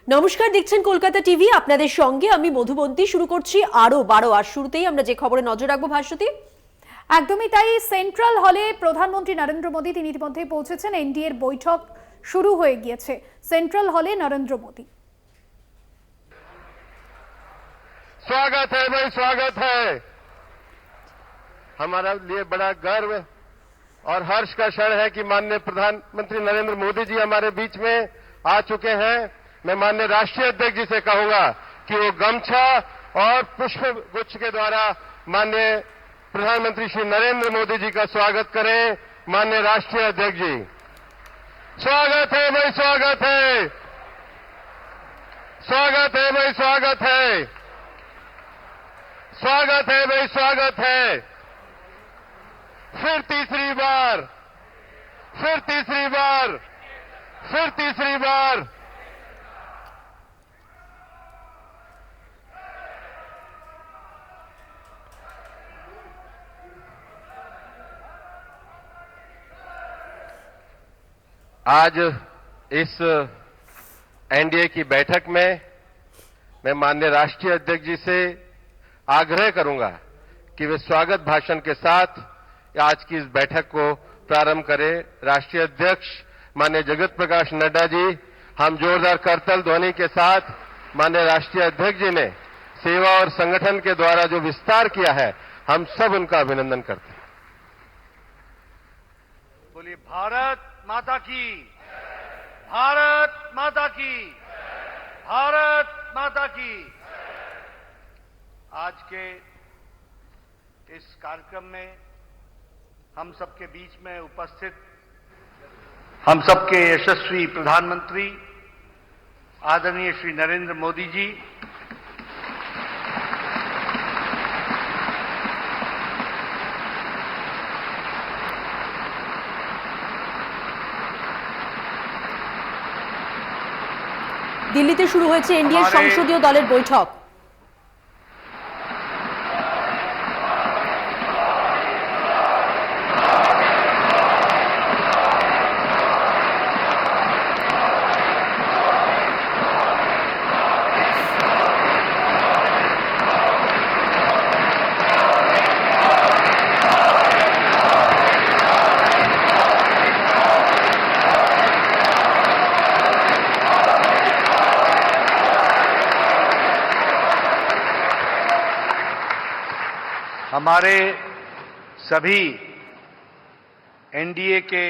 নমস্কার, দেখছেন কলকাতা টিভি। আপনাদের সঙ্গে আমি মধুবন্তী। শুরু করছি আরো 12। আর শুরুতেই আমরা যে খবরে নজর রাখবো, ভাস্বতী। একদমই তাই। সেন্ট্রাল হলে প্রধানমন্ত্রী নরেন্দ্র মোদী তিনি ইতিমধ্যে পৌঁছেছেন। এনডিএর বৈঠক শুরু হয়ে গিয়েছে সেন্ট্রাল হলে। নরেন্দ্র মোদী, स्वागत है भाई, स्वागत है। हमारा लिए बड़ा गर्व और हर्ष का क्षण है कि माननीय प्रधानमंत्री नरेंद्र मोदी जी हमारे बीच में आ चुके हैं। मैं माननीय राष्ट्रीय अध्यक्ष जी से कहूंगा कि वो गमछा और पुष्प गुच्छ के द्वारा माननीय प्रधानमंत्री श्री नरेंद्र मोदी जी का स्वागत करें। माननीय राष्ट्रीय अध्यक्ष जी, स्वागत है भाई, स्वागत है। स्वागत है भाई, स्वागत है। स्वागत है भाई, स्वागत है। फिर तीसरी बार, फिर तीसरी बार, फिर तीसरी बार। आज इस एनडीए की बैठक में मैं माननीय राष्ट्रीय अध्यक्ष जी से आग्रह करूंगा कि वे स्वागत भाषण के साथ आज की इस बैठक को प्रारंभ करें। राष्ट्रीय अध्यक्ष माननीय जगत प्रकाश नड्डा जी, हम जोरदार करतल ध्वनि के साथ माननीय राष्ट्रीय अध्यक्ष जी ने सेवा और संगठन के द्वारा जो विस्तार किया है, हम सब उनका अभिनंदन करते हैं। बोलिए भारत माता की, भारत माता की, भारत माता की। आज के इस कार्यक्रम में हम सबके बीच में उपस्थित हम सबके यशस्वी प्रधानमंत्री आदरणीय श्री नरेंद्र मोदी जी, দিল্লিতে শুরু হয়েছে এনডিএ সংসদীয় দলের বৈঠক। हमारे सभी एनडीए के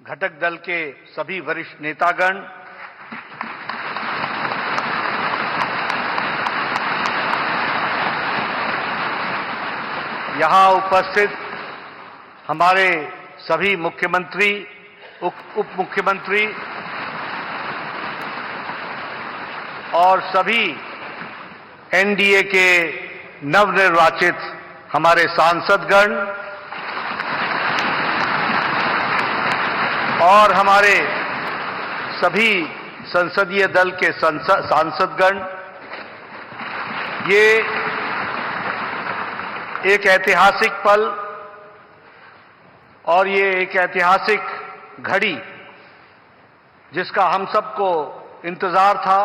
घटक दल के सभी वरिष्ठ नेतागण, यहां उपस्थित हमारे सभी मुख्यमंत्री, उप मुख्यमंत्री और सभी एनडीए के नवनिर्वाचित हमारे सांसदगण और हमारे सभी संसदीय दल के सांसदगण, ये एक ऐतिहासिक पल और ये एक ऐतिहासिक घड़ी जिसका हम सबको इंतजार था,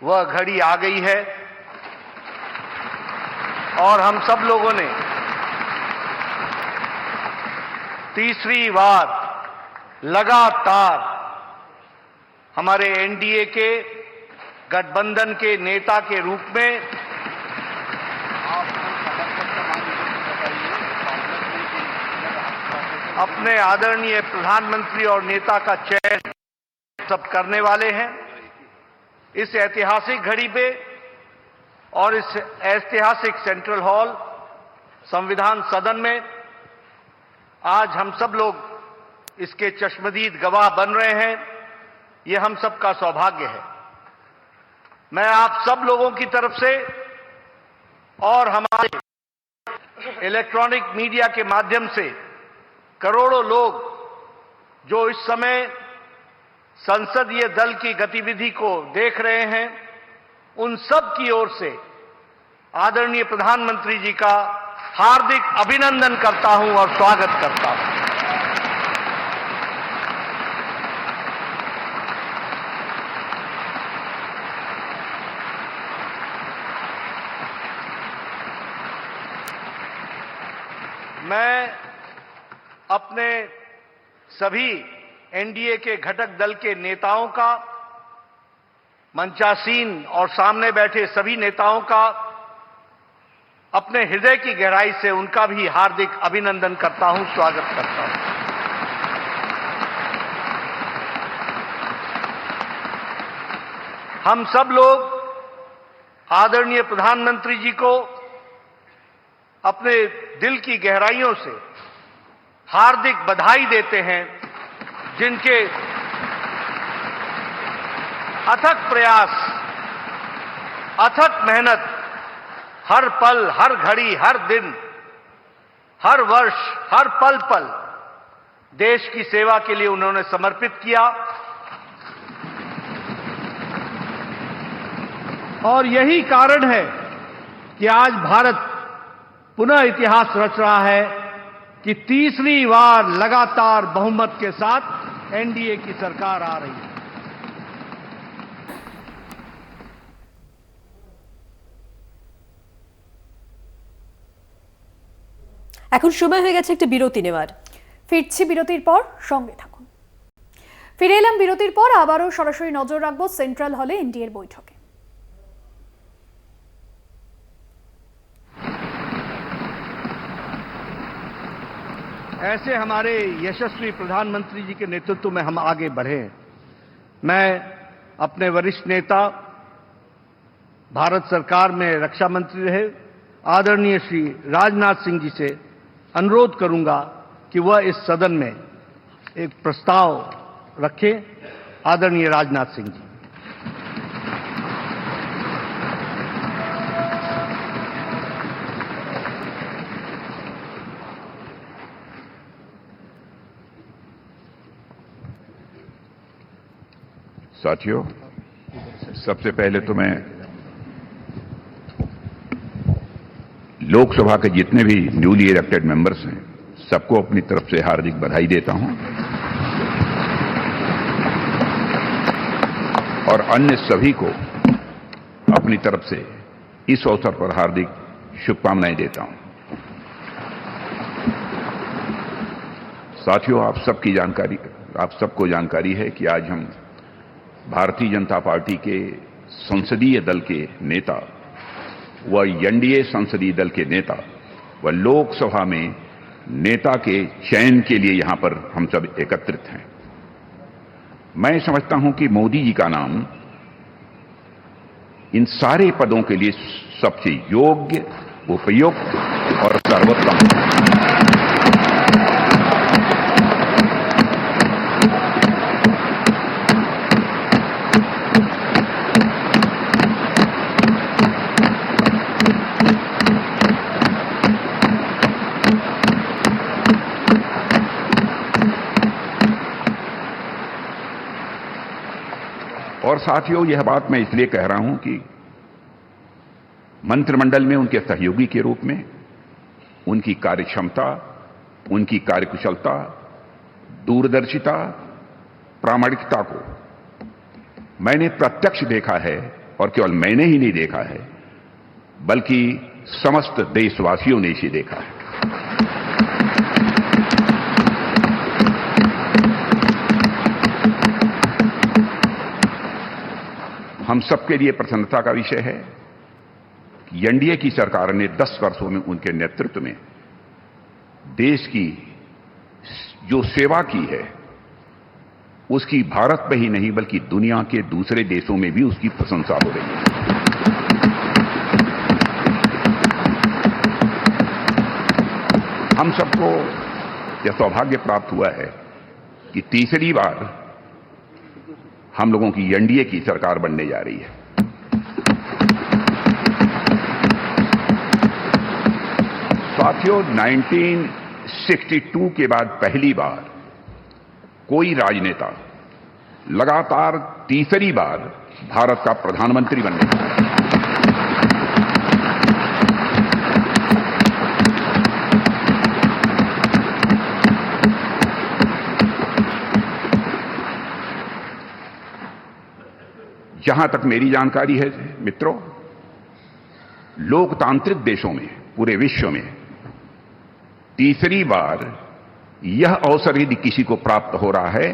वह घड़ी आ गई है। और हम सब लोगों ने तीसरी बार लगातार हमारे एनडीए के गठबंधन के नेता के रूप में अपने आदरणीय प्रधानमंत्री और नेता का चयन सब करने वाले हैं। इस ऐतिहासिक घड़ी पे और इस ऐतिहासिक सेंट्रल हॉल संविधान सदन में आज हम सब लोग इसके चश्मदीद गवाह बन रहे हैं। ये हम सबका सौभाग्य है। मैं आप सब लोगों की तरफ से और हमारे इलेक्ट्रॉनिक मीडिया के माध्यम से करोड़ों लोग जो इस समय संसदीय दल की गतिविधि को देख रहे हैं, उन सब की ओर से आदरणीय प्रधानमंत्री जी का हार्दिक अभिनंदन करता हूं और स्वागत करता हूं। मैं अपने सभी एनडीए के घटक दल के नेताओं का, मंचासीन और सामने बैठे सभी नेताओं का अपने हृदय की गहराई से उनका भी हार्दिक अभिनंदन करता हूं, स्वागत करता हूं। हम सब लोग आदरणीय प्रधानमंत्री जी को अपने दिल की गहराइयों से हार्दिक बधाई देते हैं, जिनके अथक प्रयास, अथक मेहनत हर पल, हर घड़ी, हर दिन, हर वर्ष, हर पल पल देश की सेवा के लिए उन्होंने समर्पित किया। और यही कारण है कि आज भारत पुनः इतिहास रच रहा है कि तीसरी बार लगातार बहुमत के साथ एनडीए की सरकार आ रही है। এখন সময় হয়ে গেছে একটা বিরতি নেওয়ার। ফিরছি বিরতির পর, সঙ্গে থাকুন। ফিরে এলাম বিরতির পর, আবারও সরাসরি নজর রাখবো সেন্ট্রাল হলে এনডিএর বৈঠকে। ऐसे हमारे यशस्वी प्रधानमंत्री जी के नेतृत्व में हम आगे बढ़े। मैं अपने वरिष्ठ नेता, भारत सरकार में रक्षा मंत्री रहे आदरणीय श्री राजनाथ सिंह जी से अनुरोध करूंगा कि वह इस सदन में एक प्रस्ताव रखें। आदरणीय राजनाथ सिंह जी। साथियों, सबसे पहले तो मैं लोकसभा के जितने भी न्यूली इलेक्टेड मेंबर्स हैं, सबको अपनी तरफ से हार्दिक बधाई देता हूं और अन्य सभी को अपनी तरफ से इस अवसर पर हार्दिक शुभकामनाएं देता हूं। साथियों, आप सबको जानकारी है कि आज हम भारतीय जनता पार्टी के संसदीय दल के नेता व एनडीए संसदीय दल के नेता व लोकसभा में नेता के चयन के लिए यहां पर हम सब एकत्रित हैं। मैं समझता हूं कि मोदी जी का नाम इन सारे पदों के लिए सबसे योग्य, उपयुक्त और सर्वोत्तम है। और साथियों, यह बात मैं इसलिए कह रहा हूं कि मंत्रिमंडल में उनके सहयोगी के रूप में उनकी कार्यक्षमता, उनकी कार्यकुशलता, दूरदर्शिता, प्रामाणिकता को मैंने प्रत्यक्ष देखा है। और केवल मैंने ही नहीं देखा है, बल्कि समस्त देशवासियों ने इसे देखा है। हम सबके लिए प्रसन्नता का विषय है कि एनडीए की सरकार ने 10 वर्षों में उनके नेतृत्व में देश की जो सेवा की है, उसकी भारत में ही नहीं बल्कि दुनिया के दूसरे देशों में भी उसकी प्रशंसा हो रही है। हम सबको यह सौभाग्य प्राप्त हुआ है कि तीसरी बार हम लोगों की एनडीए की सरकार बनने जा रही है। साथियों, 1962 के बाद पहली बार कोई राजनेता लगातार तीसरी बार भारत का प्रधानमंत्री बनने जा रहा है। जहां तक मेरी जानकारी है मित्रों, लोकतांत्रिक देशों में, पूरे विश्व में तीसरी बार यह अवसर यदि किसी को प्राप्त हो रहा है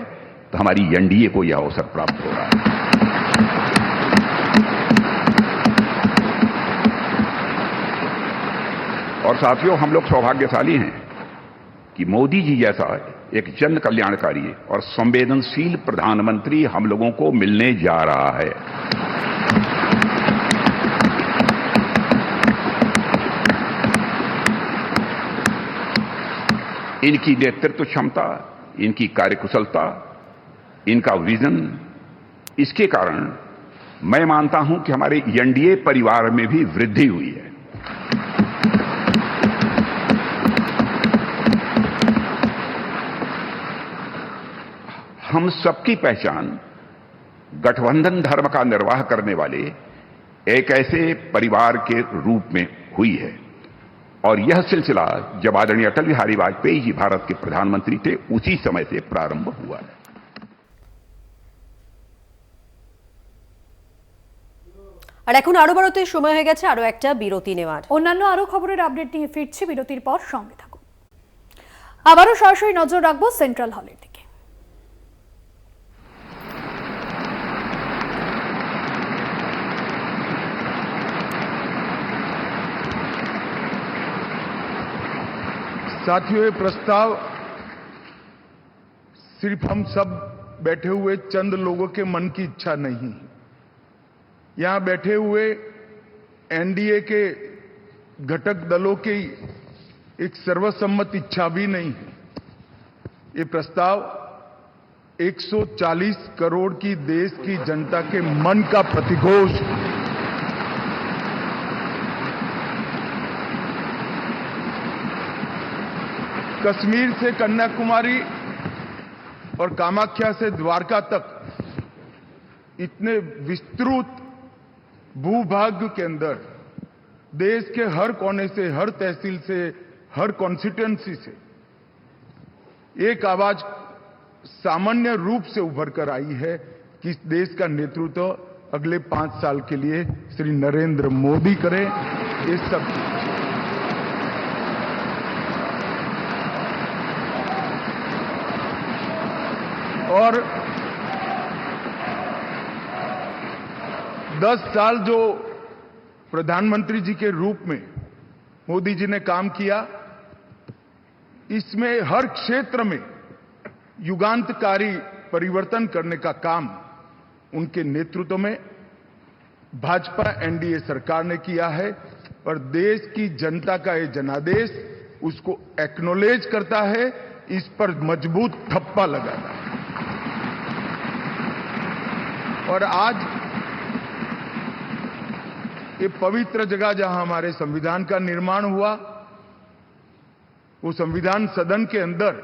तो हमारी एनडीए को यह अवसर प्राप्त हो रहा है। और साथियों, हम लोग सौभाग्यशाली हैं कि मोदी जी जैसा एक जन कल्याणकारी और संवेदनशील प्रधानमंत्री हम लोगों को मिलने जा रहा है। इनकी नेतृत्व क्षमता, इनकी कार्यकुशलता, इनका विजन, इसके कारण मैं मानता हूं कि हमारे एनडीए परिवार में भी वृद्धि हुई है। हम सबकी पहचान गठबंधन धर्म का निर्वाह करने वाले एक ऐसे परिवार के रूप में हुई है और यह सिलसिला जब आदरणीय अटल बिहारी वाजपेयी जी भारत के प्रधानमंत्री थे उसी समय से प्रारंभ हुआ है। আর এখন আরো বাড়তে সময় হয়ে গেছে আরো একটা বিরতি নেওয়ার। অন্যান্য আরো খবরের আপডেট নিয়ে ফিরছি বিরতির পর, সঙ্গে থাকুন। আবারও সরাসরি নজর রাখবো সেন্ট্রাল হলের দিকে। साथियों, ये प्रस्ताव सिर्फ हम सब बैठे हुए चंद लोगों के मन की इच्छा नहीं, यहां बैठे हुए एनडीए के घटक दलों की एक सर्वसम्मत इच्छा भी नहीं है। ये प्रस्ताव 140 करोड़ की देश की जनता के मन का प्रतिघोष है। कश्मीर से कन्याकुमारी और कामाख्या से द्वारका तक इतने विस्तृत भूभाग के अंदर देश के हर कोने से, हर तहसील से, हर कॉन्स्टिट्यूएंसी से एक आवाज सामान्य रूप से उभर कर आई है कि इस देश का नेतृत्व अगले 5 साल के लिए श्री नरेंद्र मोदी करें। ये सब और 10 साल जो प्रधानमंत्री जी के रूप में मोदी जी ने काम किया, इसमें हर क्षेत्र में युगांतकारी परिवर्तन करने का काम उनके नेतृत्व में भाजपा एनडीए सरकार ने किया है और देश की जनता का ये जनादेश उसको एक्नॉलेज करता है, इस पर मजबूत ठप्पा लगाता है। और आज ये पवित्र जगह जहां हमारे संविधान का निर्माण हुआ, वो संविधान सदन के अंदर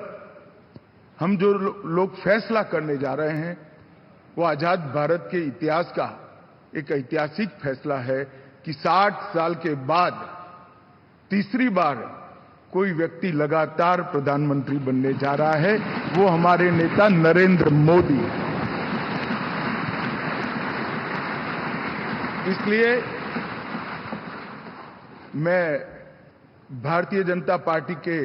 हम जो लोग फैसला करने जा रहे हैं वो आजाद भारत के इतिहास का एक ऐतिहासिक फैसला है कि 60 साल के बाद तीसरी बार कोई व्यक्ति लगातार प्रधानमंत्री बनने जा रहा है, वो हमारे नेता नरेंद्र मोदी है। इसलिए मैं भारतीय जनता पार्टी के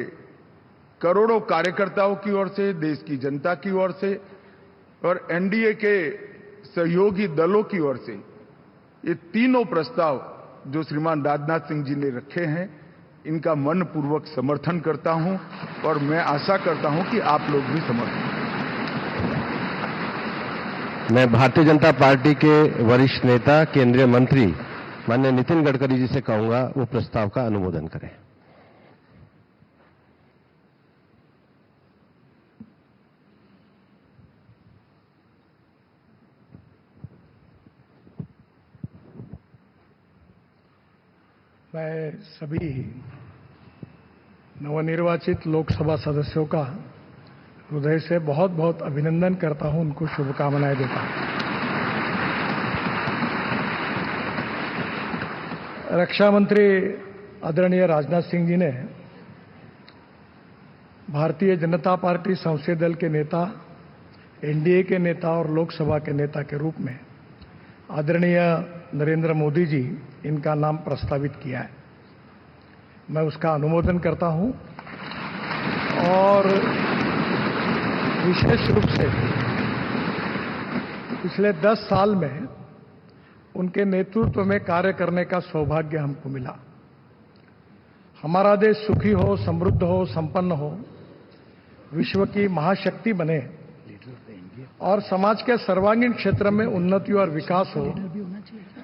करोड़ों कार्यकर्ताओं की ओर से, देश की जनता की ओर से और एनडीए के सहयोगी दलों की ओर से ये तीनों प्रस्ताव जो श्रीमान राजनाथ सिंह जी ने रखे हैं, इनका मनपूर्वक समर्थन करता हूं और मैं आशा करता हूं कि आप लोग भी समर्थन करें। मैं भारतीय जनता पार्टी के वरिष्ठ नेता केंद्रीय मंत्री माननीय नितिन गडकरी जी से कहूंगा वो प्रस्ताव का अनुमोदन करें। मैं सभी नवनिर्वाचित लोकसभा सदस्यों का हृदय से बहुत बहुत अभिनंदन करता हूं, उनको शुभकामनाएं देता हूं। रक्षा मंत्री आदरणीय राजनाथ सिंह जी ने भारतीय जनता पार्टी संसदीय दल के नेता, एनडीए के नेता और लोकसभा के नेता के रूप में आदरणीय नरेंद्र मोदी जी इनका नाम प्रस्तावित किया है। मैं उसका अनुमोदन करता हूं और विशेष रूप से पिछले 10 साल में उनके नेतृत्व में कार्य करने का सौभाग्य हमको मिला। हमारा देश सुखी हो, समृद्ध हो, संपन्न हो, विश्व की महाशक्ति बने और समाज के सर्वांगीण क्षेत्र में उन्नति और विकास हो,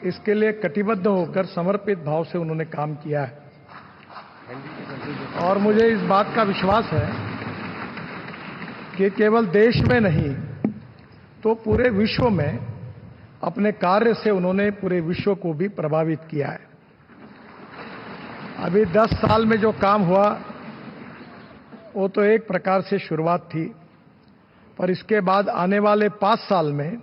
इसके लिए कटिबद्ध होकर समर्पित भाव से उन्होंने काम किया है। और मुझे इस बात का विश्वास है कि केवल देश में नहीं तो पूरे विश्व में अपने कार्य से उन्होंने पूरे विश्व को भी प्रभावित किया है। अभी 10 साल में जो काम हुआ वो तो एक प्रकार से शुरुआत थी, पर इसके बाद आने वाले 5 साल में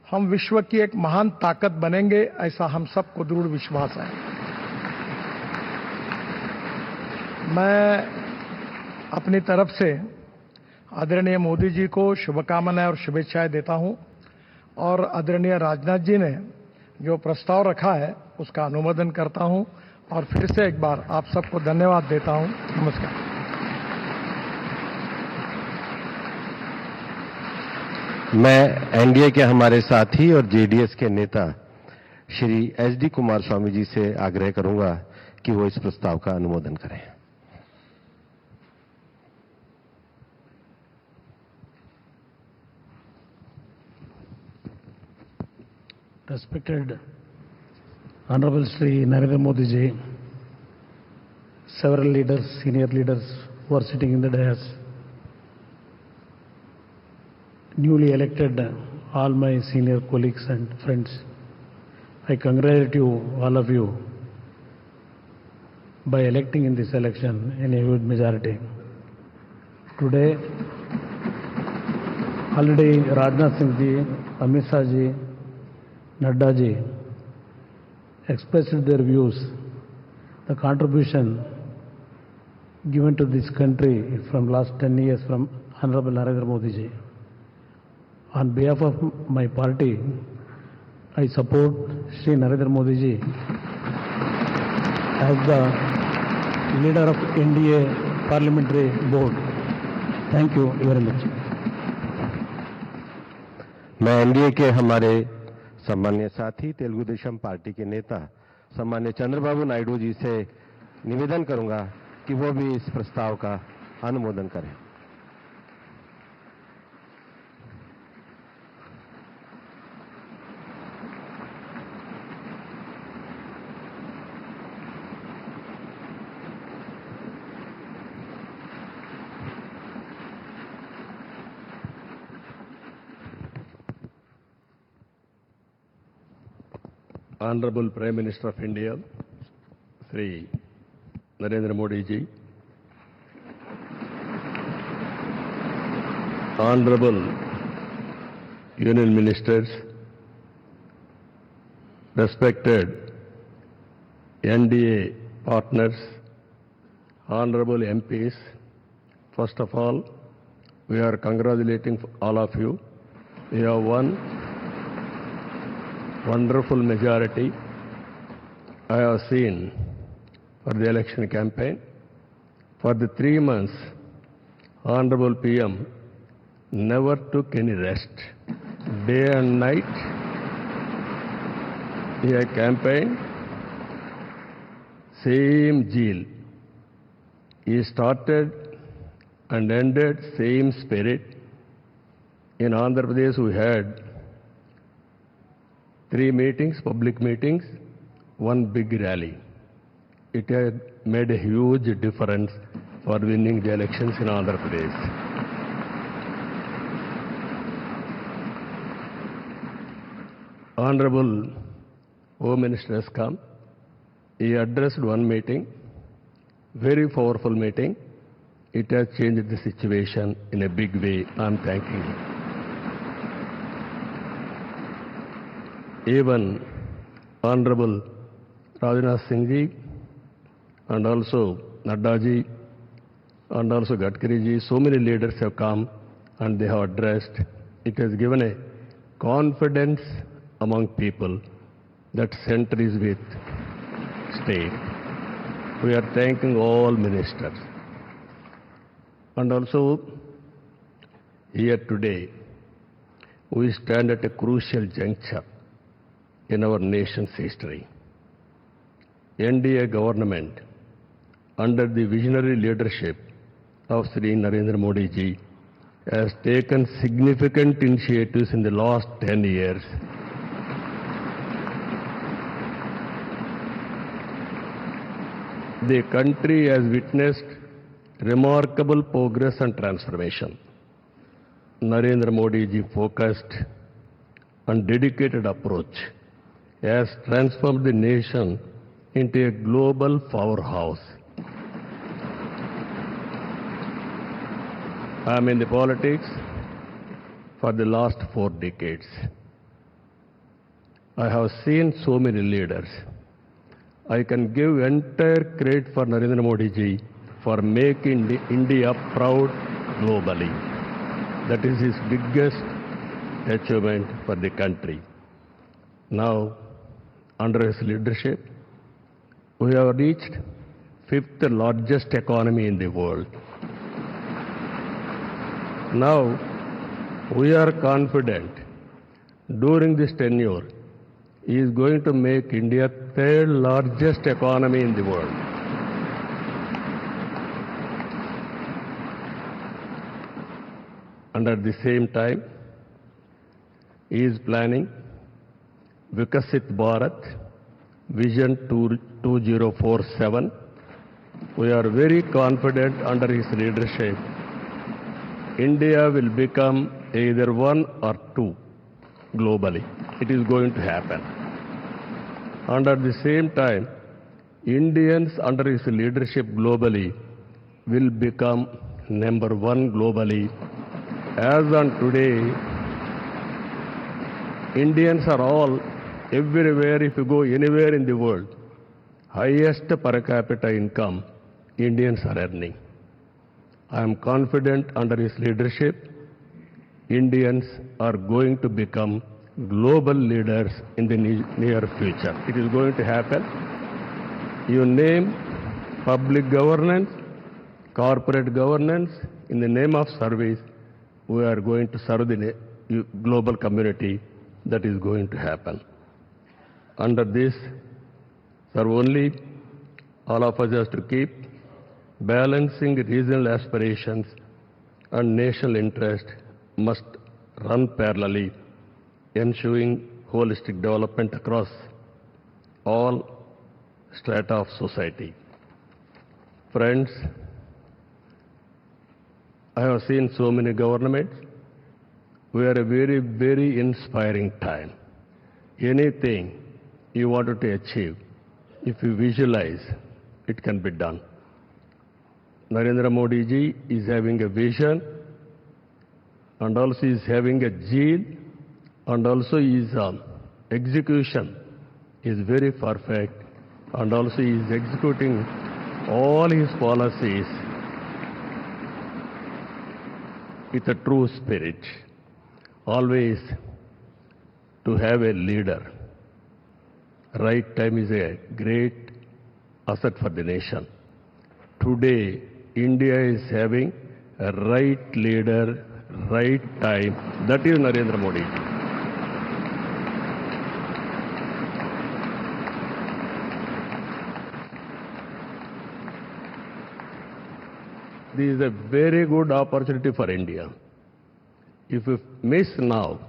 हम विश्व की एक महान ताकत बनेंगे, ऐसा हम सबको दृढ़ विश्वास है। मैं अपनी तरफ से आदरणीय मोदी जी को शुभकामनाएं और शुभेच्छाएं देता हूं और आदरणीय राजनाथ जी ने जो प्रस्ताव रखा है उसका अनुमोदन करता हूं और फिर से एक बार आप सबको धन्यवाद देता हूं। नमस्कार। मैं एनडीए के हमारे साथी और जेडीएस के नेता श्री एचडी कुमार स्वामी जी से आग्रह करूंगा कि वो इस प्रस्ताव का अनुमोदन करें। Respected Honorable Shri Narendra Modi ji, several leaders, senior leaders who are sitting in the dais, newly elected all my senior colleagues and friends, I congratulate you, all of you, by electing in this election in a huge majority. Today, already Rajnath Singh ji, Amit Shah ji, Nadda ji expressed their views, the contribution given to this country from last 10 years from Honorable Narendra Modi ji. On behalf of my party, I support Shri Narendra Modi ji as the leader of NDA Parliamentary Board. Thank you very much. मैं NDA के हमारे सम्मान्य साथी Telugu Desam party के नेता सम्मान्य चंद्रबाबू नायडू जी से निवेदन करूंगा कि वो भी इस प्रस्ताव का अनुमोदन करें। Honorable Prime Minister of India, Shri Narendra Modi ji, Honorable Union Ministers, respected NDA partners, Honorable MPs, first of all, we are congratulating all of you. We have won wonderful majority I have seen for the election campaign. For the 3 months, Honorable PM never took any rest. Day and night, he had campaigned, same zeal. He started and ended same spirit. In Andhra Pradesh, we had 3 meetings, public meetings, 1 big rally. It had made a huge difference for winning the elections in Andhra Pradesh. Honorable Home Minister has come. He addressed 1 meeting, very powerful meeting. It has changed the situation in a big way. I am thanking him. Even Honorable Rajnath Singh ji and also Nadda ji and also Gadkari ji, so many leaders have come and they have addressed. It has given a confidence among people that center is with state. We are thanking all ministers. And also, here today, we stand at a crucial juncture in our nation's history. NDA government, under the visionary leadership of Sri Narendra Modi ji, has taken significant initiatives in the last 10 years. The country has witnessed remarkable progress and transformation. Narendra Modi ji focused and dedicated approach has transformed the nation into a global powerhouse. I am in the politics for the last 4 decades. I have seen so many leaders. I can give entire credit for Narendra Modi ji for making India proud globally. That is his biggest achievement for the country. Now, under his leadership, we have reached 5th largest economy in the world. Now, we are confident during this tenure, he is going to make India 3rd largest economy in the world. And at the same time, he is planning Vikasit Bharat Vision 2047. We are very confident under his leadership, India will become either 1 or 2 globally. It is going to happen. And at the same time, Indians under his leadership globally will become number 1 globally. As on today, Indians are all everywhere. If you go anywhere in the world, highest per capita income Indians are earning. I am confident under his leadership, Indians are going to become global leaders in the near future. It is going to happen. You name public governance, corporate governance, in the name of service, we are going to serve the global community. That is going to happen. Under this, sir, only all of us have to keep balancing regional aspirations and national interest must run parallelly, ensuring holistic development across all strata of society. Friends, I have seen so many governments. We are a very, very inspiring time. Anything you wanted to achieve, if you visualize, it can be done. Narendra Modi ji is having a vision, and also is having a zeal, and also his execution is very perfect, and also he is executing all his policies with a true spirit. Always to have a leader. Right time is a great asset for the nation. Today, India is having a right leader, right time. That is Narendra Modi. This is a very good opportunity for India. If we miss now,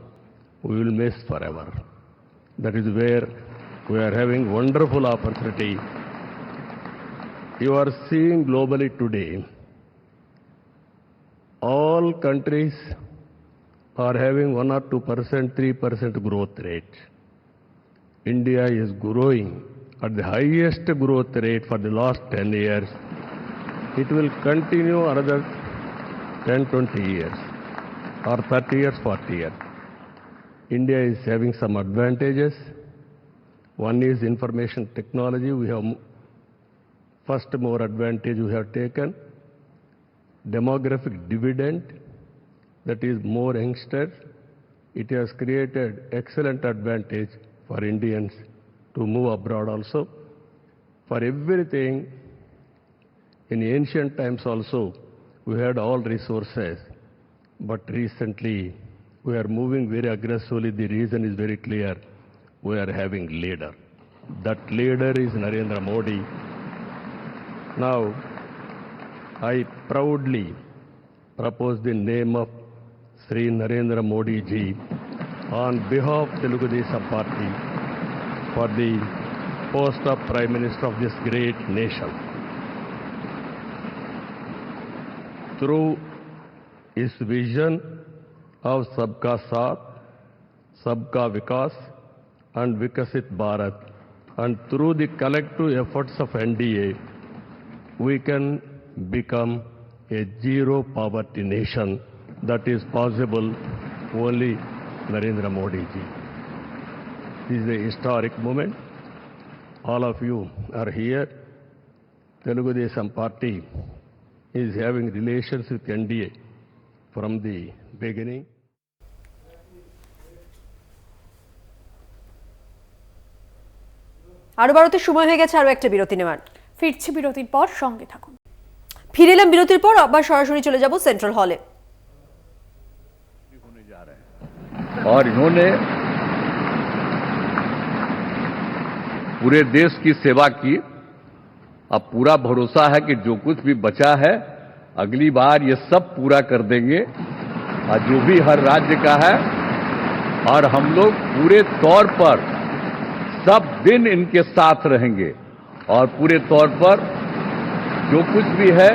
we will miss forever. That is where we are having wonderful opportunity. You are seeing globally today, all countries are having 1 or 2%, 3% growth rate. India is growing at the highest growth rate for the last 10 years. It will continue another 10, 20 years, or 30 years, 40 years. India is having some advantages. One is information technology. We have first more advantage we have taken. Demographic dividend, that is more youngsters. It has created excellent advantage for Indians to move abroad also. For everything, in ancient times also, we had all resources, but recently we are moving very aggressively. The reason is very clear. We are having leader. That leader is Narendra Modi. Now, I proudly propose the name of Sri Narendra Modi ji on behalf of Telugu Desam Party for the post of Prime Minister of this great nation. Through his vision of Sabka Saath, Sabka Vikas and Vikasit Bharat, and through the collective efforts of NDA, we can become a zero poverty nation. That is possible only Narendra Modi ji. This is a historic moment. All of you are here. Telugu Desam Party is having relations with NDA from the beginning. আরো বারোতে সময় হয়ে গেছে আরো একটা বিরতি নেওয়ার। ফিরছি বিরতির পর, সঙ্গে থাকুন। ফিরে এলাম বিরতির পর, আবার সরাসরি চলে যাব সেন্ট্রাল হলে। और इन्होंने पूरे देश की सेवा की। अब पूरा भरोसा है कि जो कुछ भी बचा है अगली बार ये सब पूरा कर देंगे, और जो भी हर राज्य का है, और हम लोग पूरे तौर पर सब दिन इनके साथ रहेंगे, और पूरे तौर पर जो कुछ भी है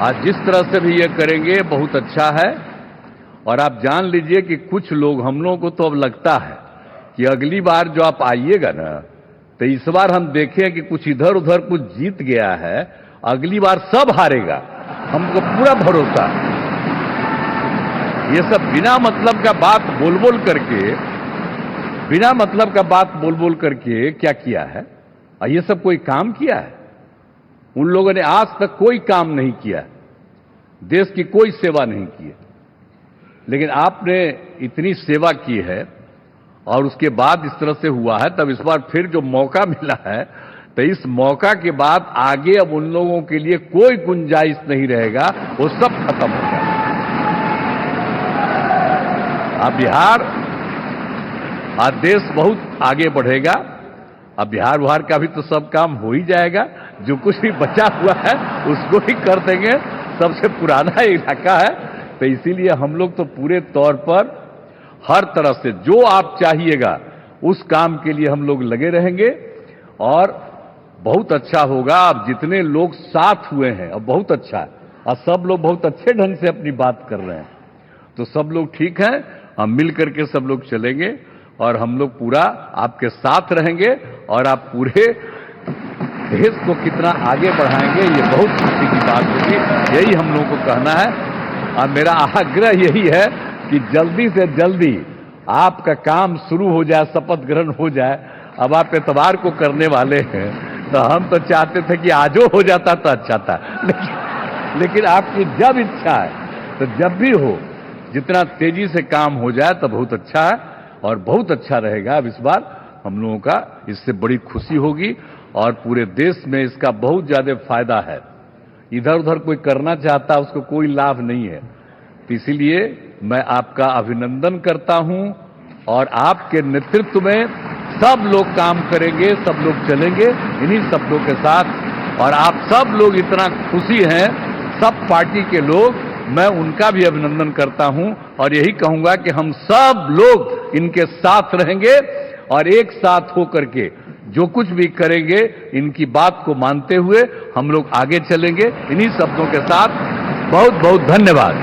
आज जिस तरह से भी ये करेंगे बहुत अच्छा है। और आप जान लीजिए कि कुछ लोग, हम लोगों को तो अब लगता है कि अगली बार जो आप आइएगा ना, तो इस बार हम देखें कि कुछ इधर उधर कुछ जीत गया है, अगली बार सब हारेगा, हमको पूरा भरोसा। ये सब बिना मतलब का बात बोल बोल करके, बिना मतलब का बात बोल बोल करके क्या किया है? और ये सब कोई काम किया है? उन लोगों ने आज तक कोई काम नहीं किया, देश की कोई सेवा नहीं की है। लेकिन आपने इतनी सेवा की है और उसके बाद इस तरह से हुआ है, तब इस बार फिर जो मौका मिला है, तो इस मौका के बाद आगे अब उन लोगों के लिए कोई गुंजाइश नहीं रहेगा, वो सब खत्म हो जाएगा। अब बिहार, आज देश बहुत आगे बढ़ेगा। अब बिहार का भी तो सब काम हो ही जाएगा, जो कुछ भी बचा हुआ है उसको ही कर देंगे। सबसे पुराना इलाका है, तो इसीलिए हम लोग तो पूरे तौर पर हर तरह से जो आप चाहिएगा उस काम के लिए हम लोग लगे रहेंगे, और बहुत अच्छा होगा। अब जितने लोग साथ हुए हैं अब बहुत अच्छा है, और सब लोग बहुत अच्छे ढंग से अपनी बात कर रहे हैं, तो सब लोग ठीक हैं। हम मिल करके सब लोग चलेंगे और हम लोग पूरा आपके साथ रहेंगे, और आप पूरे देश को कितना आगे बढ़ाएंगे ये बहुत खुशी की बात होगी। यही हम लोगों को कहना है, और मेरा आग्रह यही है कि जल्दी से जल्दी आपका काम शुरू हो जाए, शपथ ग्रहण हो जाए। अब आप एतवार को करने वाले हैं, तो हम तो चाहते थे कि आजो हो जाता तो अच्छा था, लेकिन आपकी जब इच्छा है तो जब भी हो, जितना तेजी से काम हो जाए तो बहुत अच्छा है, और बहुत अच्छा रहेगा। अब इस बार हम लोगों का इससे बड़ी खुशी होगी, और पूरे देश में इसका बहुत ज्यादा फायदा है। इधर उधर कोई करना चाहता है उसको कोई लाभ नहीं है, तो इसीलिए मैं आपका अभिनंदन करता हूं, और आपके नेतृत्व में सब लोग काम करेंगे, सब लोग चलेंगे इन्हीं शब्दों के साथ। और आप सब लोग इतना खुशी हैं, सब पार्टी के लोग, मैं उनका भी अभिनंदन करता हूं, और यही कहूंगा कि हम सब लोग इनके साथ रहेंगे, और एक साथ होकर के जो कुछ भी करेंगे इनकी बात को मानते हुए हम लोग आगे चलेंगे। इन्हीं शब्दों के साथ बहुत बहुत धन्यवाद।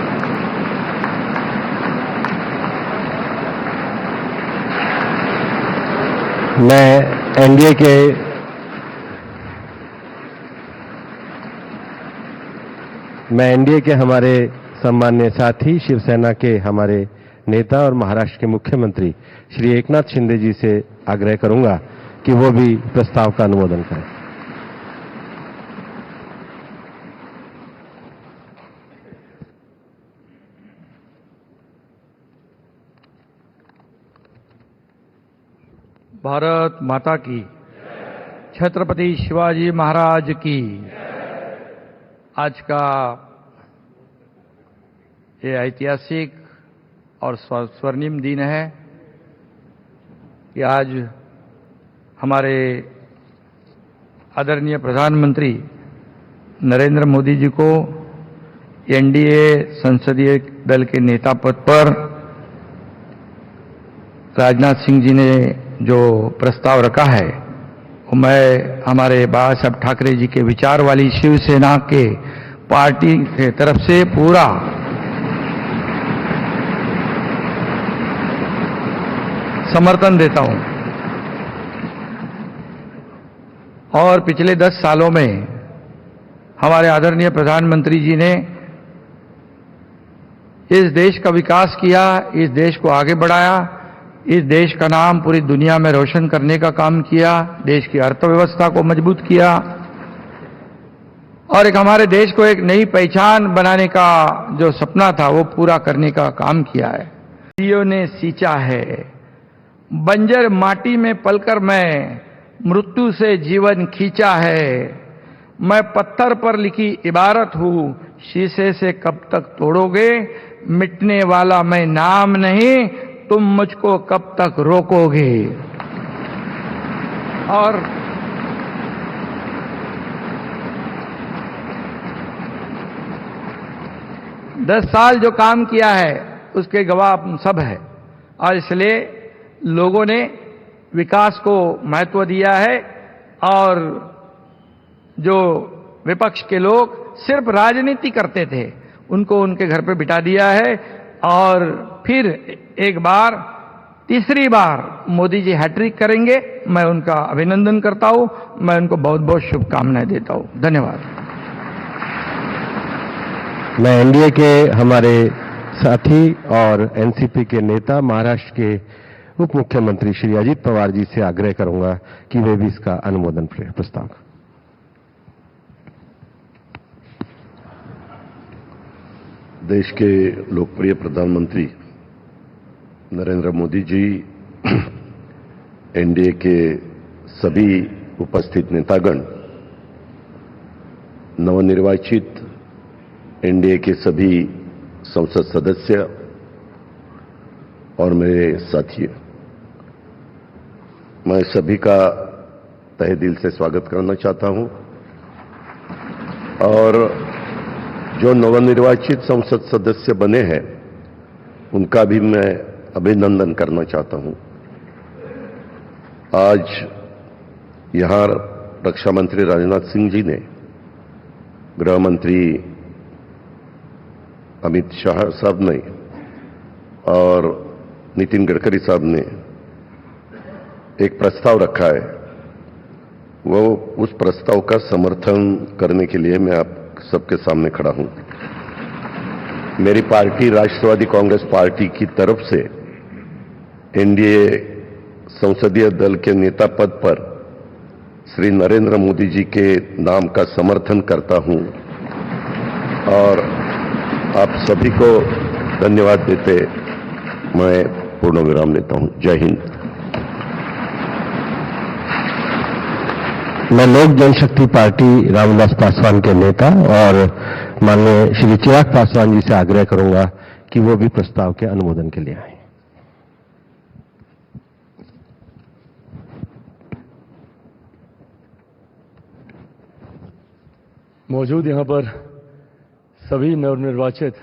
मैं एनडीए के हमारे सम्माननीय साथी शिवसेना के हमारे नेता और महाराष्ट्र के मुख्यमंत्री श्री एकनाथ शिंदे जी से आग्रह करूंगा कि वो भी प्रस्ताव का अनुमोदन करें। भारत माता की, छत्रपति शिवाजी महाराज की। आज का ये ऐतिहासिक और स्वर्णिम दिन है कि आज हमारे आदरणीय प्रधानमंत्री नरेंद्र मोदी जी को एनडीए संसदीय दल के नेता पद पर राजनाथ सिंह जी ने जो प्रस्ताव रखा है वो मैं हमारे बाला साहब ठाकरे जी के विचार वाली शिवसेना के पार्टी के तरफ से पूरा समर्थन देता हूं। और पिछले 10 सालों में हमारे आदरणीय प्रधानमंत्री जी ने इस देश का विकास किया, इस देश को आगे बढ़ाया, इस देश का नाम पूरी दुनिया में रोशन करने का काम किया, देश की अर्थव्यवस्था को मजबूत किया और एक हमारे देश को एक नई पहचान बनाने का जो सपना था वो पूरा करने का काम किया है। नदियों ने सींचा है, बंजर माटी में पलकर मैं मृत्यु से जीवन खींचा है। मैं पत्थर पर लिखी इबारत हूं, शीशे से कब तक तोड़ोगे, मिटने वाला मैं नाम नहीं, तुम मुझको कब तक रोकोगे। और दस साल जो काम किया है उसके गवाह हम सब है और इसलिए लोगों ने विकास को महत्व दिया है और जो विपक्ष के लोग सिर्फ राजनीति करते थे उनको उनके घर पे बिठा दिया है और फिर एक बार तीसरी बार मोदी जी हैट्रिक करेंगे। मैं उनका अभिनंदन करता हूं, मैं उनको बहुत बहुत शुभकामनाएं देता हूं। धन्यवाद। मैं एनडीए के हमारे साथी और एनसीपी के नेता महाराष्ट्र के उप मुख्यमंत्री श्री अजित पवार जी से आग्रह करूंगा कि वे भी इसका अनुमोदन प्रस्ताव। देश के लोकप्रिय प्रधानमंत्री नरेंद्र मोदी जी, एनडीए के सभी उपस्थित नेतागण, नवनिर्वाचित एनडीए के सभी संसद सदस्य और मेरे साथी, मैं सभी का तहे दिल से स्वागत करना चाहता हूं और जो नवनिर्वाचित संसद सदस्य बने हैं उनका भी मैं अभिनंदन करना चाहता हूं। आज यहां रक्षा मंत्री राजनाथ सिंह जी ने, गृह मंत्री अमित शाह साहब ने और नितिन गडकरी साहब ने एक प्रस्ताव रखा है। वो उस प्रस्ताव का समर्थन करने के लिए मैं आप सबके सामने खड़ा हूं। मेरी पार्टी राष्ट्रवादी कांग्रेस पार्टी की तरफ से एनडीए संसदीय दल के नेता पद पर श्री नरेंद्र मोदी जी के नाम का समर्थन करता हूं और आप सभी को धन्यवाद देते मैं पूर्ण विराम लेता हूं। जय हिंद। मैं लोक जनशक्ति पार्टी रामविलास पासवान के नेता और माननीय श्री चिराग पासवान जी से आग्रह करूंगा कि वो भी प्रस्ताव के अनुमोदन के लिए आए। मौजूद यहां पर सभी नवनिर्वाचित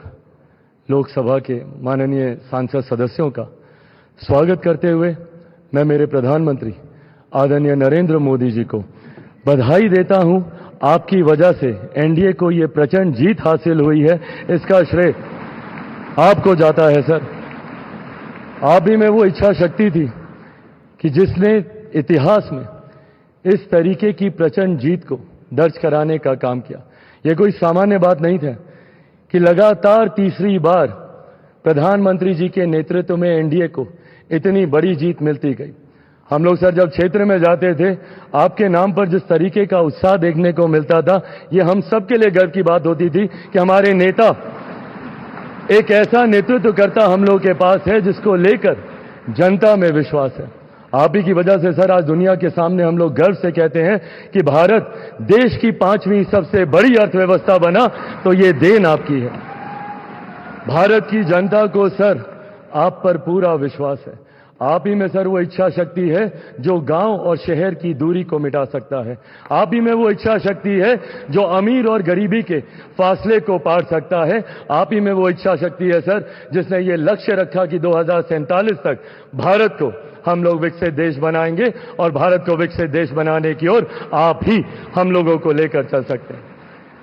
लोकसभा के माननीय सांसद सदस्यों का स्वागत करते हुए मैं मेरे प्रधानमंत्री आदरणीय नरेंद्र मोदी जी को बधाई देता हूं। आपकी वजह से एनडीए को ये प्रचंड जीत हासिल हुई है, इसका श्रेय आपको जाता है सर। आप ही में वो इच्छा शक्ति थी कि जिसने इतिहास में इस तरीके की प्रचंड जीत को दर्ज कराने का काम किया। ये कोई सामान्य बात नहीं था कि लगातार तीसरी बार प्रधानमंत्री जी के नेतृत्व में एनडीए को इतनी बड़ी जीत मिलती गई। हम लोग सर जब क्षेत्र में जाते थे, आपके नाम पर जिस तरीके का उत्साह देखने को मिलता था, ये हम सब के लिए गर्व की बात होती थी कि हमारे नेता एक ऐसा नेतृत्व करता हम लोग के पास है जिसको लेकर जनता में विश्वास है। आप ही की वजह से सर आज दुनिया के सामने हम लोग गर्व से कहते हैं कि भारत देश की 5वीं सबसे बड़ी अर्थव्यवस्था बना, तो ये देन आपकी है। भारत की जनता को सर आप पर पूरा विश्वास है। आप ही में सर वो इच्छा शक्ति है जो गांव और शहर की दूरी को मिटा सकता है। आप ही में वो इच्छा शक्ति है जो अमीर और गरीबी के फासले को पार सकता है। आप ही में वो इच्छा शक्ति है सर जिसने ये लक्ष्य रखा कि 2047 तक भारत को हम लोग विकसित देश बनाएंगे और भारत को विकसित देश बनाने की ओर आप ही हम लोगों को लेकर चल सकते हैं।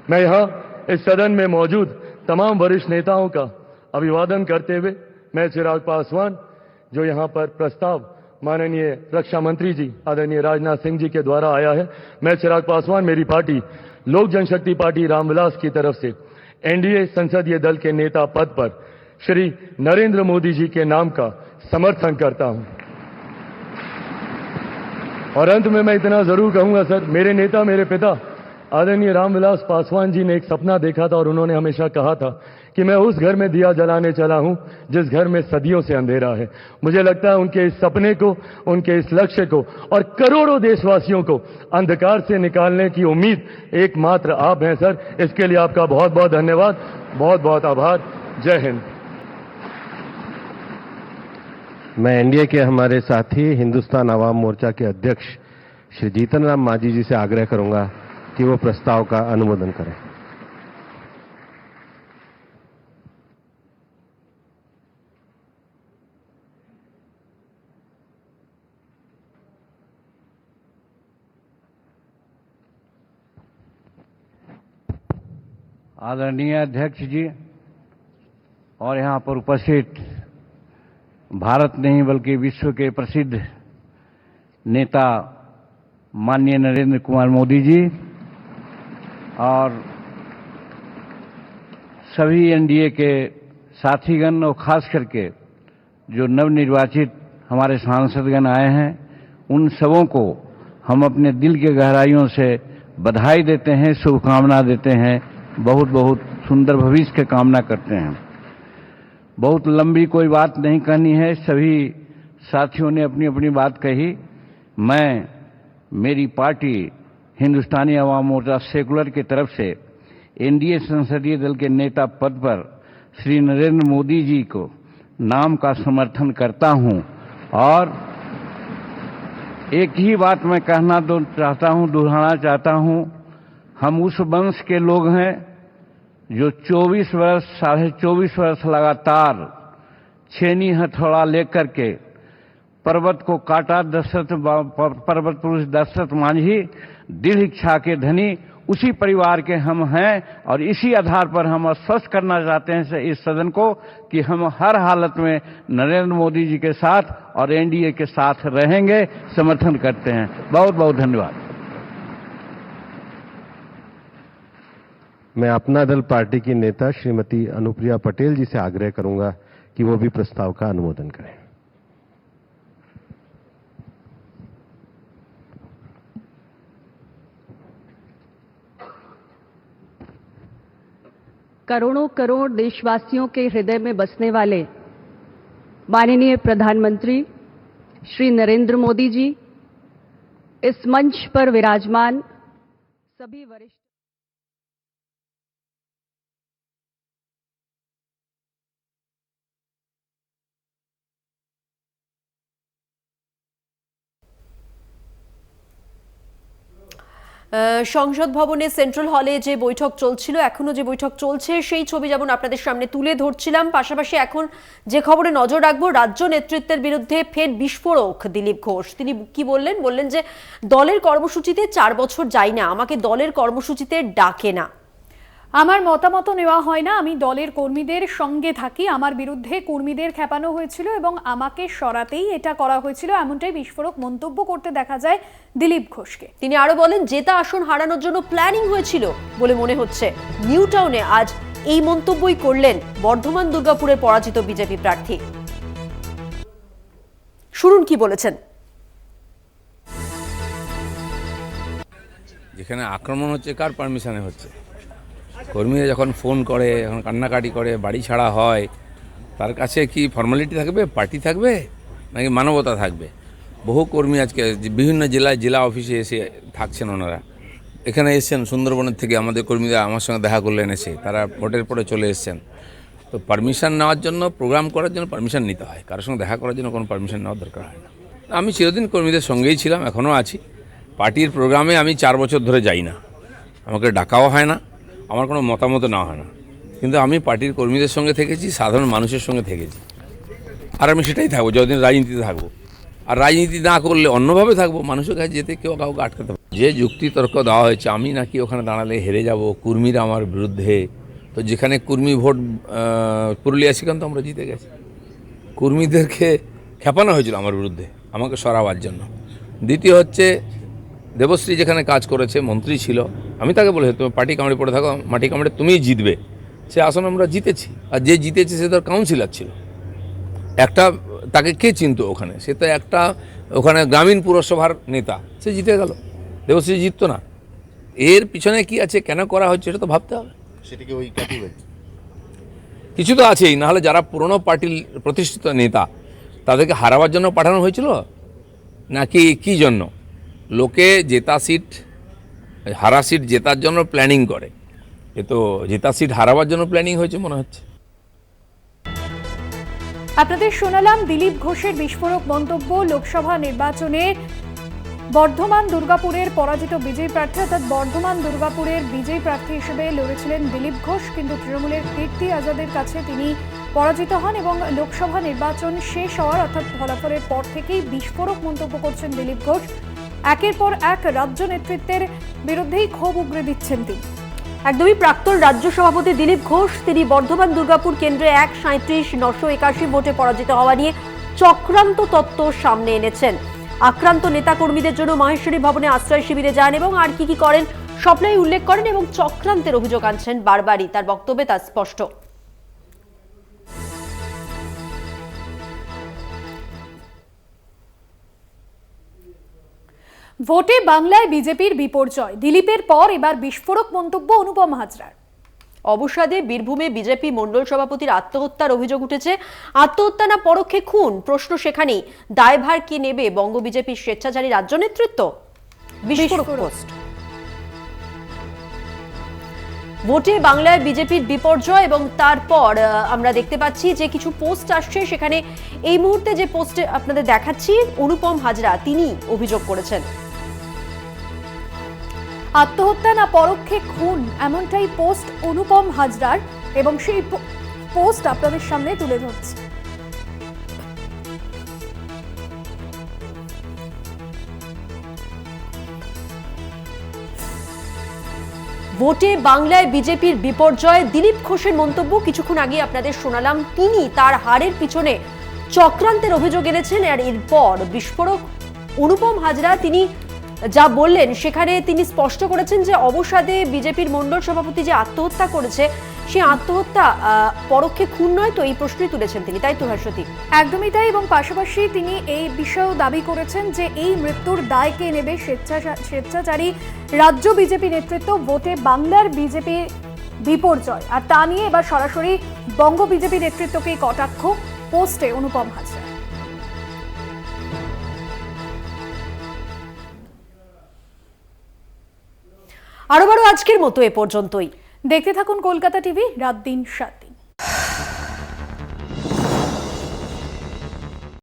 मैं यहां इस सदन में मौजूद तमाम वरिष्ठ नेताओं का अभिवादन करते हुए मैं चिराग पासवान जो यहां पर प्रस्ताव माननीय रक्षा मंत्री जी आदरणीय राजनाथ सिंह जी के द्वारा आया है, मैं चिराग पासवान मेरी पार्टी लोक जनशक्ति पार्टी रामविलास की तरफ से एनडीए संसदीय दल के नेता पद पर श्री नरेंद्र मोदी जी के नाम का समर्थन करता हूं। और अंत में मैं इतना जरूर कहूंगा सर, मेरे नेता मेरे पिता आदरणीय रामविलास पासवान जी ने एक सपना देखा था और उन्होंने हमेशा कहा था कि मैं उस घर में दिया जलाने चला हूं जिस घर में सदियों से अंधेरा है। मुझे लगता है उनके इस सपने को, उनके इस लक्ष्य को और करोड़ों देशवासियों को अंधकार से निकालने की उम्मीद एकमात्र आप हैं सर। इसके लिए आपका बहुत बहुत धन्यवाद, बहुत बहुत आभार। जय हिंद। मैं एनडीए के हमारे साथी हिंदुस्तान आवाम मोर्चा के अध्यक्ष श्री जीतन राम मांझी जी से आग्रह करूंगा कि वो प्रस्ताव का अनुमोदन करें। आदरणीय अध्यक्ष जी और यहाँ पर उपस्थित भारत नहीं बल्कि विश्व के प्रसिद्ध नेता माननीय नरेंद्र कुमार मोदी जी और सभी एनडीए के साथीगण और खास करके जो नवनिर्वाचित हमारे सांसदगण आए हैं, उन सबों को हम अपने दिल के गहराइयों से बधाई देते हैं, शुभकामना देते हैं, बहुत बहुत सुंदर भविष्य की कामना करते हैं। बहुत लंबी कोई बात नहीं कहनी है, सभी साथियों ने अपनी अपनी बात कही। मैं मेरी पार्टी हिंदुस्तानी अवाम मोर्चा सेकुलर की तरफ से एनडीए संसदीय दल के नेता पद पर श्री नरेंद्र मोदी जी को नाम का समर्थन करता हूं और एक ही बात मैं कहना चाहता हूं, दोहराना चाहता हूं। हम उस वंश के लोग हैं जो 24 वर्ष, 24.5 वर्ष लगातार छेनी हथौड़ा लेकर के पर्वत को काटा। पर्वत पुरुष दशरथ मांझी दृढ़ इच्छा के धनी उसी परिवार के हम हैं और इसी आधार पर हम आश्वस्त करना चाहते हैं इस सदन को कि हम हर हालत में नरेंद्र मोदी जी के साथ और एनडीए के साथ रहेंगे, समर्थन करते हैं। बहुत बहुत धन्यवाद। मैं अपना दल पार्टी की नेता श्रीमती अनुप्रिया पटेल जी से आग्रह करूंगा कि वो भी प्रस्ताव का अनुमोदन करें। करोड़ों करोड़ देशवासियों के हृदय में बसने वाले माननीय प्रधानमंत्री श्री नरेंद्र मोदी जी, इस मंच पर विराजमान सभी वरिष्ठ সংসদ ভবনে সেন্ট্রাল হলে যে বৈঠক চলছিল, এখনো যে বৈঠক চলছে সেই ছবি যেমন আপনাদের সামনে তুলে ধরছিলাম, পাশাপাশি এখন যে খবরে নজর রাখবো, রাজ্য নেতৃত্বের বিরুদ্ধে ফের বিস্ফোরক দিলীপ ঘোষ। তিনি কি বললেন? বললেন যে দলের কর্মসূচিতে 4 বছর যাই না, আমাকে দলের কর্মসূচিতে ডাকে না, আমার মতামত নেওয়া হয় না, আমি দলের কর্মীদের সঙ্গে থাকি, আমার বিরুদ্ধে কর্মীদের খেপানো হয়েছিল এবং আমাকে সরাতেই এটা করা হয়েছিল, এমনটাই বিস্ফোরক মন্তব্য করতে দেখা যায় দিলীপ ঘোষকে। তিনি আরো বলেন জেতা আসন হারানোর জন্য প্ল্যানিং হয়েছিল বলে মনে হচ্ছে। নিউ টাউনে আজ এই মন্তব্যই করলেন বর্ধমান দুর্গাপুরের পরাজিত বিজেপি প্রার্থী। শুনুন কি বলেছেন। যেখানে আক্রমণ হচ্ছে কার পারমিশনে হচ্ছে? কর্মীরা যখন ফোন করে, যখন কান্নাকাটি করে, বাড়ি ছাড়া হয়, তার কাছে কি ফর্মালিটি থাকবে, পার্টি থাকবে, নাকি মানবতা থাকবে? বহু কর্মী আজকে বিভিন্ন জেলায় জেলা অফিসে এসে থাকছেন, ওনারা এখানে এসছেন সুন্দরবনের থেকে। আমাদের কর্মীরা আমার সঙ্গে দেখা করলেন এসে, তারা ভোটের পরে চলে এসছেন। তো পারমিশন নেওয়ার জন্য, প্রোগ্রাম করার জন্য পারমিশন নিতে হয়, কারোর সঙ্গে দেখা করার জন্য কোনো পারমিশন নেওয়ার দরকার হয় না। আমি চিরদিন কর্মীদের সঙ্গেই ছিলাম, এখনও আছি। পার্টির প্রোগ্রামে আমি 4 বছর ধরে যাই না, আমাকে ডাকাও হয় না, আমার কোনো মতামত নেওয়া হয় না, কিন্তু আমি পার্টির কর্মীদের সঙ্গে থেকেছি, সাধারণ মানুষের সঙ্গে থেকেছি, আর আমি সেটাই থাকবো যতদিন রাজনীতিতে থাকবো। আর রাজনীতি না করলে অন্যভাবে থাকবো, মানুষের কাছে যেতে কেউ কাউকে আটকাতে পারে। যে যুক্তি তর্ক দেওয়া হয়েছে, আমি নাকি ওখানে দাঁড়ালে হেরে যাব, কর্মীরা আমার বিরুদ্ধে, তো যেখানে কর্মী ভোট পুরুলিয়া সেখানে তো আমরা জিতে গেছি। কর্মীদেরকে খেপানো হয়েছিল আমার বিরুদ্ধে, আমাকে সরাবার জন্য। দ্বিতীয় হচ্ছে, দেবশ্রী যেখানে কাজ করেছে, মন্ত্রী ছিল, আমি তাকে বলেছি তুমি পার্টি কামড়ে পড়ে থাকো, মাটি কামড়ে তুমিই জিতবে। সে আসন আমরা জিতেছি, আর যে জিতেছে সে তার কাউন্সিলর ছিল। একটা তাকে কে চিনতো ওখানে? সে তো একটা ওখানে গ্রামীণ পুরসভার নেতা, সে জিতে গেল, দেবশ্রী জিততো না। এর পিছনে কি আছে, কেন করা হচ্ছে, এটা তো ভাবতে হবে। সেটাকে ওই কাটিয়ে কিছু তো আছেই, নাহলে যারা পুরনো পার্টির প্রতিষ্ঠিত নেতা তাদেরকে হারাবার জন্য পাঠানো হয়েছিল নাকি কি জন্য? লোকে জেতা সিট, হারা সিট জেতার জন্য প্ল্যানিং করে, এ তো জেতা সিট হারাবার জন্য প্ল্যানিং হয়েছে মনে হচ্ছে। আপনাদের শোনালাম দিলীপ ঘোষের বিস্ফোরক মন্তব্য। লোকসভা নির্বাচনে বর্ধমান দুর্গাপুরের পরাজিত বিজয়ী প্রার্থী, অর্থাৎ বর্ধমান দুর্গাপুরের বিজয়ী প্রার্থী হিসেবে লড়েছিলেন দিলীপ ঘোষ, কিন্তু তৃণমূলের কীর্তি আজাদের কাছে তিনি পরাজিত হন এবং লোকসভা নির্বাচন শেষ হওয়ার অর্থাৎ ফলাফলের পর থেকেই বিস্ফোরক মন্তব্য করছেন দিলীপ ঘোষ। একের পর এক রাজ্য নেতৃত্বের বিরুদ্ধেই ক্ষোভ উগরে দিচ্ছেন তিনি। একদমই প্রাক্তন রাজ্য সভাপতি দিলীপ ঘোষ, তিনি বর্ধমান দুর্গাপুর কেন্দ্রে 137,981 ভোটে পরাজিত হওয়া নিয়ে চক্রান্ত তত্ত্ব সামনে এনেছেন। আক্রান্ত নেতাকর্মীদের জন্য মাহেশ্বরী ভবনে আশ্রয় শিবিরে যান এবং আর কি করেন সবটাই উল্লেখ করেন এবং চক্রান্তের অভিযোগ আনছেন বারবারই। তার বক্তব্যে তা স্পষ্ট। ভোটে বাংলায় বিজেপির বিপর্যয়, দিলীপের পর এবার বিস্ফোরক মন্তব্য অনুপম হাজরার। অবসাদে বীরভূমে বিজেপি মণ্ডল সভাপতির আত্মহত্যার অভিযোগ উঠেছে। আত্মহত্যা না পরোক্ষে খুন, প্রশ্ন সেখানেই। দায়ভার কে নেবে বঙ্গ বিজেপির স্বেচ্ছাচারী রাজ্য নেতৃত্ব? বিস্ফোরক পোস্ট। ভোটে বাংলায় বিজেপির বিপর্যয় এবং তারপর আমরা দেখতে পাচ্ছি যে কিছু পোস্ট আসছে, সেখানে এই মুহূর্তে যে পোস্টে আপনাদের দেখাচ্ছি অনুপম হাজরা তিনি অভিযোগ করেছেন। আত্মহত্যা না পরোক্ষে খুন, এমনটাই পোস্ট অনুপম হাজরার এবং সেই পোস্ট আপনাদের সামনে তুলে ধরছি। ভোটে বাংলায় বিজেপির বিপর্যয়, দিলীপ ঘোষের মন্তব্য কিছুক্ষণ আগে আপনাদের শোনালাম। তিনি তার হারের পিছনে চক্রান্তের অভিযোগ এনেছেন। আর এরপর বিস্ফোরক অনুপম হাজরা তিনি যা বললেন সেখানে তিনি স্পষ্ট করেছেন যে অবসাদে বিজেপির মণ্ডল সভাপতি যে আত্মহত্যা করেছে সেই আত্মহত্যা পরোক্ষে খুন নয়, তো এই প্রশ্নই তুলেছেন তিনি, তাই তো ভাস্বতী? একদমই তাই, এবং পাশাপাশি তিনি এই বিষয়েও দাবি করেছেন যে এই মৃত্যুর দায় কে নেবে? স্বেচ্ছাচারী রাজ্য বিজেপি নেতৃত্ব। ভোটে বাংলার বিজেপির বিপর্যয়, আর তা নিয়ে এবার সরাসরি বঙ্গ বিজেপি নেতৃত্বকেই কটাক্ষ পোস্টে অনুপম হাজরা। আরো আজকের মতো এ পর্যন্তই। দেখতে থাকুন কলকাতা টিভি, রাত দিন 7।